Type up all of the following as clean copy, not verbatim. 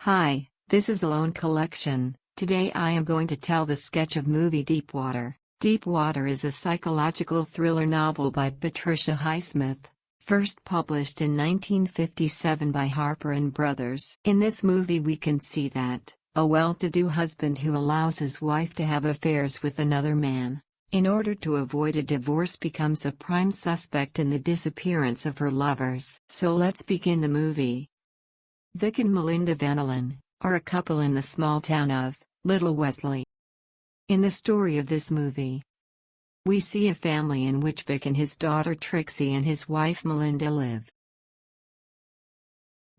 Hi, this is Alone Collection. Today I am going to tell the sketch of movie Deepwater. Deepwater is a psychological thriller novel by Patricia Highsmith, first published in 1957 by Harper & Brothers. In this movie we can see that a well-to-do husband who allows his wife to have affairs with another man, in order to avoid a divorce, becomes a prime suspect in the disappearance of her lovers. So let's begin the movie. Vic and Melinda Vanillin are a couple in the small town of Little Wesley. In the story of this movie, we see a family in which Vic and his daughter Trixie and his wife Melinda live.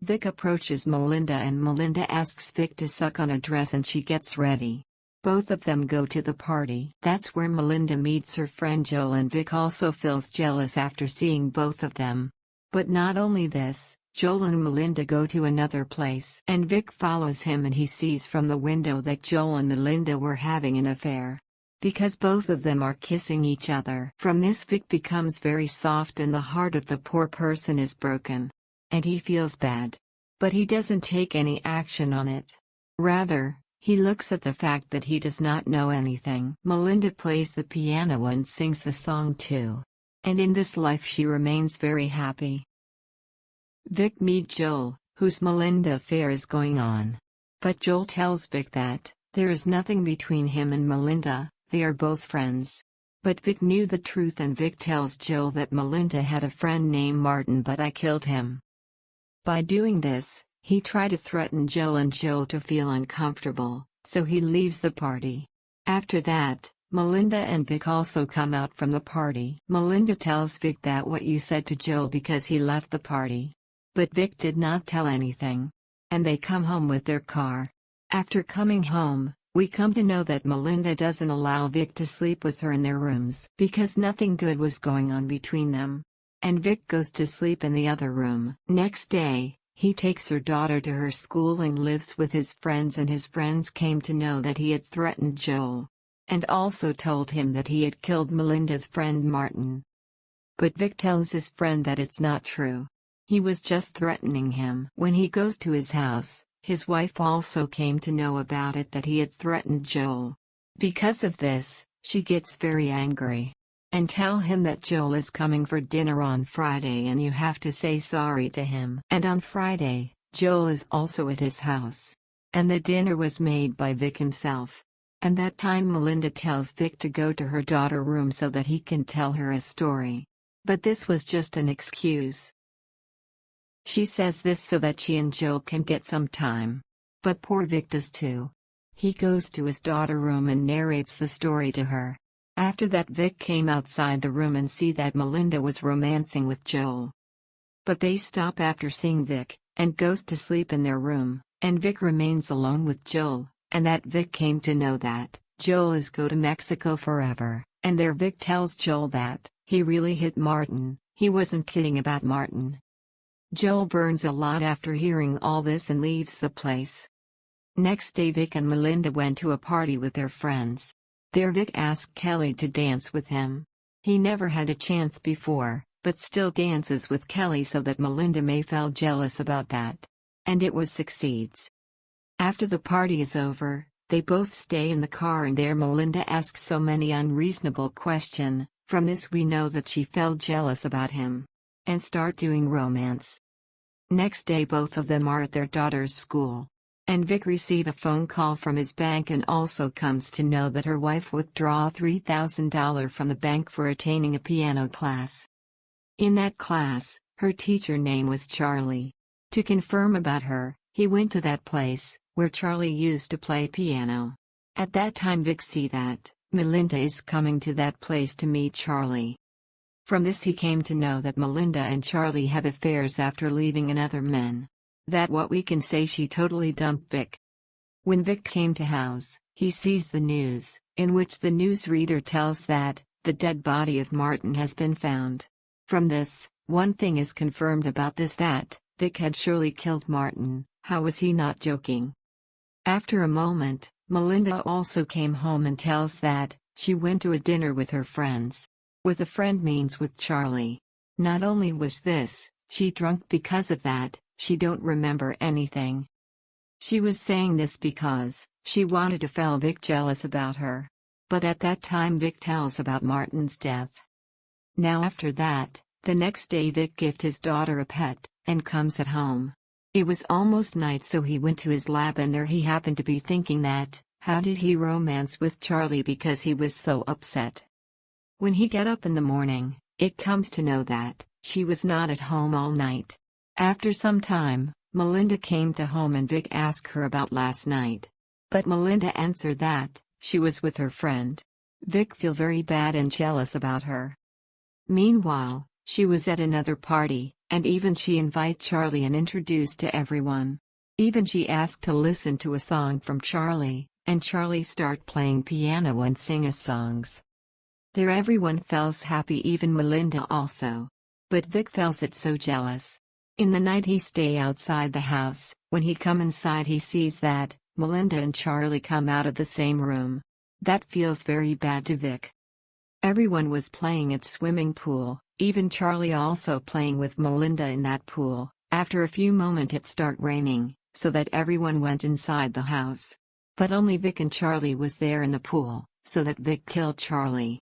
Vic approaches Melinda and Melinda asks Vic to suck on a dress and she gets ready. Both of them go to the party. That's where Melinda meets her friend Joel, and Vic also feels jealous after seeing both of them. But not only this, Joel and Melinda go to another place, and Vic follows him, and he sees from the window that Joel and Melinda were having an affair, because both of them are kissing each other. From this, Vic becomes very soft and the heart of the poor person is broken, and he feels bad. But he doesn't take any action on it. Rather, he looks at the fact that he does not know anything. Melinda plays the piano and sings the song too. And in this life she remains very happy. Vic meets Joel, whose Melinda affair is going on. But Joel tells Vic that there is nothing between him and Melinda, they are both friends. But Vic knew the truth, and Vic tells Joel that Melinda had a friend named Martin, but I killed him. By doing this, he tried to threaten Joel and Joel to feel uncomfortable, so he leaves the party. After that, Melinda and Vic also come out from the party. Melinda tells Vic that what you said to Joel because he left the party. But Vic did not tell anything. And they come home with their car. After coming home, we come to know that Melinda doesn't allow Vic to sleep with her in their rooms because nothing good was going on between them. And Vic goes to sleep in the other room. Next day, he takes her daughter to her school and lives with his friends, and his friends came to know that he had threatened Joel. And also told him that he had killed Melinda's friend Martin. But Vic tells his friend that it's not true. He was just threatening him. When he goes to his house, his wife also came to know about it, that he had threatened Joel. Because of this, she gets very angry. And tell him that Joel is coming for dinner on Friday and you have to say sorry to him. And on Friday, Joel is also at his house. And the dinner was made by Vic himself. And that time Melinda tells Vic to go to her daughter's room so that he can tell her a story. But this was just an excuse. She says this so that she and Joel can get some time. But poor Vic does too. He goes to his daughter's room and narrates the story to her. After that, Vic came outside the room and see that Melinda was romancing with Joel. But they stop after seeing Vic, and goes to sleep in their room, and Vic remains alone with Joel, and that Vic came to know that Joel is go to Mexico forever, and there Vic tells Joel that he really hit Martin, he wasn't kidding about Martin. Joel burns a lot after hearing all this and leaves the place. Next day, Vic and Melinda went to a party with their friends. There Vic asked Kelly to dance with him. He never had a chance before, but still dances with Kelly so that Melinda may feel jealous about that. And it was succeeds. After the party is over, they both stay in the car, and there Melinda asks so many unreasonable questions. From this we know that she felt jealous about him. And start doing romance. Next day both of them are at their daughter's school. And Vic receive a phone call from his bank and also comes to know that her wife withdraw $3,000 from the bank for attending a piano class. In that class, her teacher name was Charlie. To confirm about her, he went to that place, where Charlie used to play piano. At that time Vic see that Melinda is coming to that place to meet Charlie. From this he came to know that Melinda and Charlie had affairs after leaving another man. That what we can say she totally dumped Vic. When Vic came to house, he sees the news, in which the newsreader tells that the dead body of Martin has been found. From this, one thing is confirmed about this, that Vic had surely killed Martin. How was he not joking? After a moment, Melinda also came home and tells that she went to a dinner with her friends. With a friend means with Charlie. Not only was this, she drunk because of that, she don't remember anything. She was saying this because she wanted to feel Vic jealous about her. But at that time Vic tells about Martin's death. Now after that, the next day Vic gave his daughter a pet, and comes at home. It was almost night, so he went to his lab, and there he happened to be thinking that, how did he romance with Charlie because he was so upset. When he get up in the morning, it comes to know that she was not at home all night. After some time, Melinda came to home and Vic asked her about last night. But Melinda answered that she was with her friend. Vic feel very bad and jealous about her. Meanwhile, she was at another party, and even she invite Charlie and introduced to everyone. Even she asked to listen to a song from Charlie, and Charlie start playing piano and sing us songs. There everyone feels happy, even Melinda also. But Vic feels it so jealous. In the night he stay outside the house. When he come inside he sees that Melinda and Charlie come out of the same room. That feels very bad to Vic. Everyone was playing at swimming pool, even Charlie also playing with Melinda in that pool. After a few moments it start raining, so that everyone went inside the house. But only Vic and Charlie was there in the pool, so that Vic killed Charlie.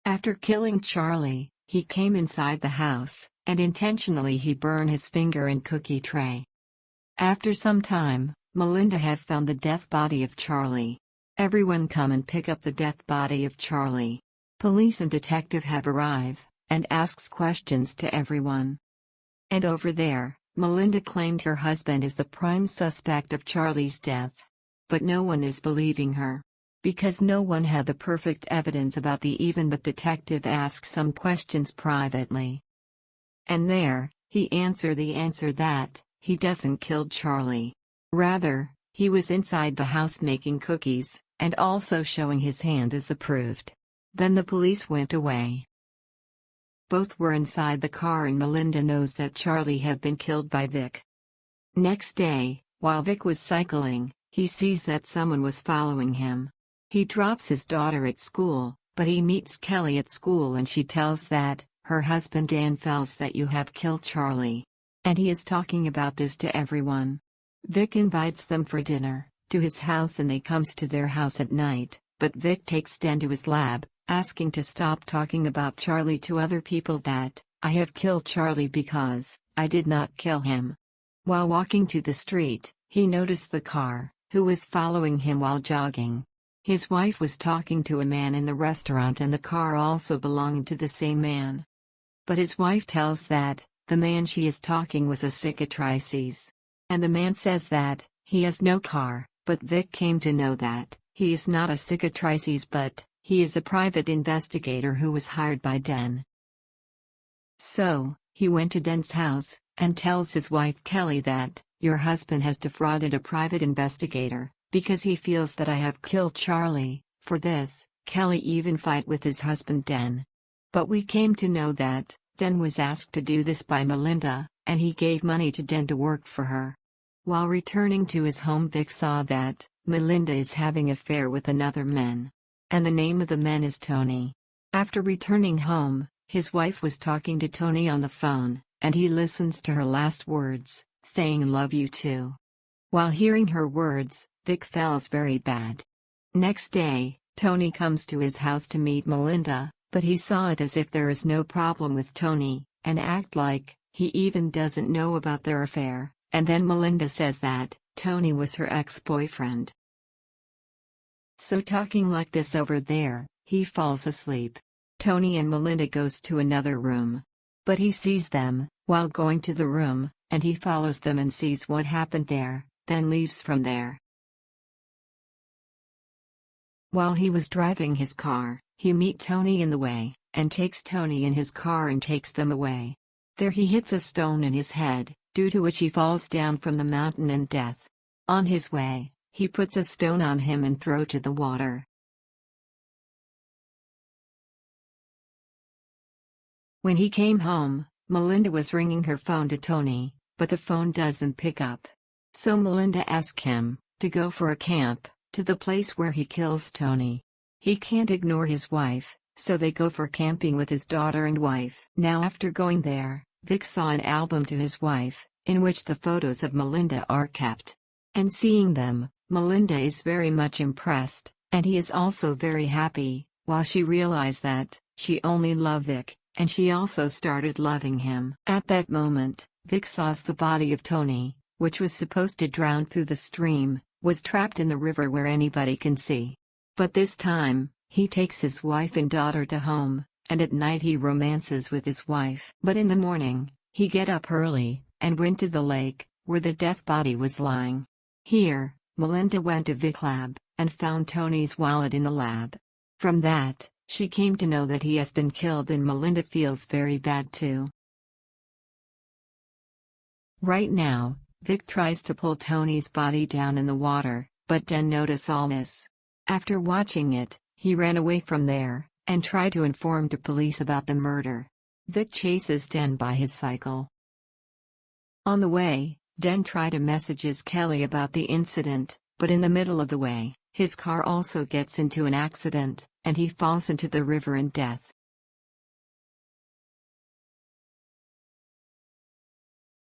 After killing Charlie, he came inside the house, and intentionally he burned his finger in cookie tray. After some time, Melinda had found the death body of Charlie. Everyone come and pick up the death body of Charlie. Police and detective have arrived, and asks questions to everyone. And over there, Melinda claimed her husband is the prime suspect of Charlie's death. But no one is believing her. Because no one had the perfect evidence about the even, but detective asked some questions privately. And there, he answered the answer that he doesn't kill Charlie. Rather, he was inside the house making cookies, and also showing his hand as the proved. Then the police went away. Both were inside the car, and Melinda knows that Charlie had been killed by Vic. Next day, while Vic was cycling, he sees that someone was following him. He drops his daughter at school, but he meets Kelly at school and she tells that her husband Dan feels that you have killed Charlie. And he is talking about this to everyone. Vic invites them for dinner, to his house, and they comes to their house at night, but Vic takes Dan to his lab, asking to stop talking about Charlie to other people, that I have killed Charlie because I did not kill him. While walking to the street, he noticed the car, who was following him while jogging. His wife was talking to a man in the restaurant, and the car also belonged to the same man. But his wife tells that the man she is talking was a cicatrices. And the man says that he has no car, but Vic came to know that he is not a cicatrices, but he is a private investigator who was hired by Den. So, he went to Den's house, and tells his wife Kelly that your husband has defrauded a private investigator, because he feels that I have killed Charlie. For this, Kelly even fight with his husband Den. But we came to know that Den was asked to do this by Melinda, and he gave money to Den to work for her. While returning to his home, Vic saw that Melinda is having an affair with another man. And the name of the man is Tony. After returning home, his wife was talking to Tony on the phone, and he listens to her last words, saying love you too. While hearing her words, Vic feels very bad. Next day, Tony comes to his house to meet Melinda, but he saw it as if there is no problem with Tony, and act like he even doesn't know about their affair, and then Melinda says that Tony was her ex-boyfriend. So talking like this over there, he falls asleep. Tony and Melinda goes to another room. But he sees them, while going to the room, and he follows them and sees what happened there, then leaves from there. While he was driving his car, he meet Tony in the way, and takes Tony in his car and takes them away. There he hits a stone in his head, due to which he falls down from the mountain in death. On his way, he puts a stone on him and throw to the water. When he came home, Melinda was ringing her phone to Tony, but the phone doesn't pick up. So Melinda asks him to go for a camp to the place where he kills Tony. He can't ignore his wife, so they go for camping with his daughter and wife. Now after going there, Vic saw an album to his wife, in which the photos of Melinda are kept. And seeing them, Melinda is very much impressed, and he is also very happy, while she realized that she only loved Vic, and she also started loving him. At that moment, Vic saws the body of Tony, which was supposed to drown through the stream, was trapped in the river where anybody can see. But this time, he takes his wife and daughter to home, and at night he romances with his wife. But in the morning, he get up early, and went to the lake, where the death body was lying. Here, Melinda went to Vic's lab, and found Tony's wallet in the lab. From that, she came to know that he has been killed, and Melinda feels very bad too. Right now, Vic tries to pull Tony's body down in the water, but Den notices all this. After watching it, he ran away from there, and tried to inform the police about the murder. Vic chases Den by his cycle. On the way, Den tried to messages Kelly about the incident, but in the middle of the way, his car also gets into an accident, and he falls into the river in death.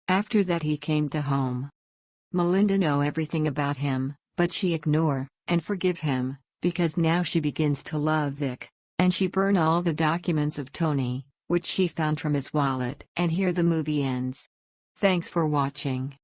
After that he came to home. Melinda know everything about him, but she ignore and forgive him, because now she begins to love Vic, and she burn all the documents of Tony, which she found from his wallet. And here the movie ends. Thanks for watching.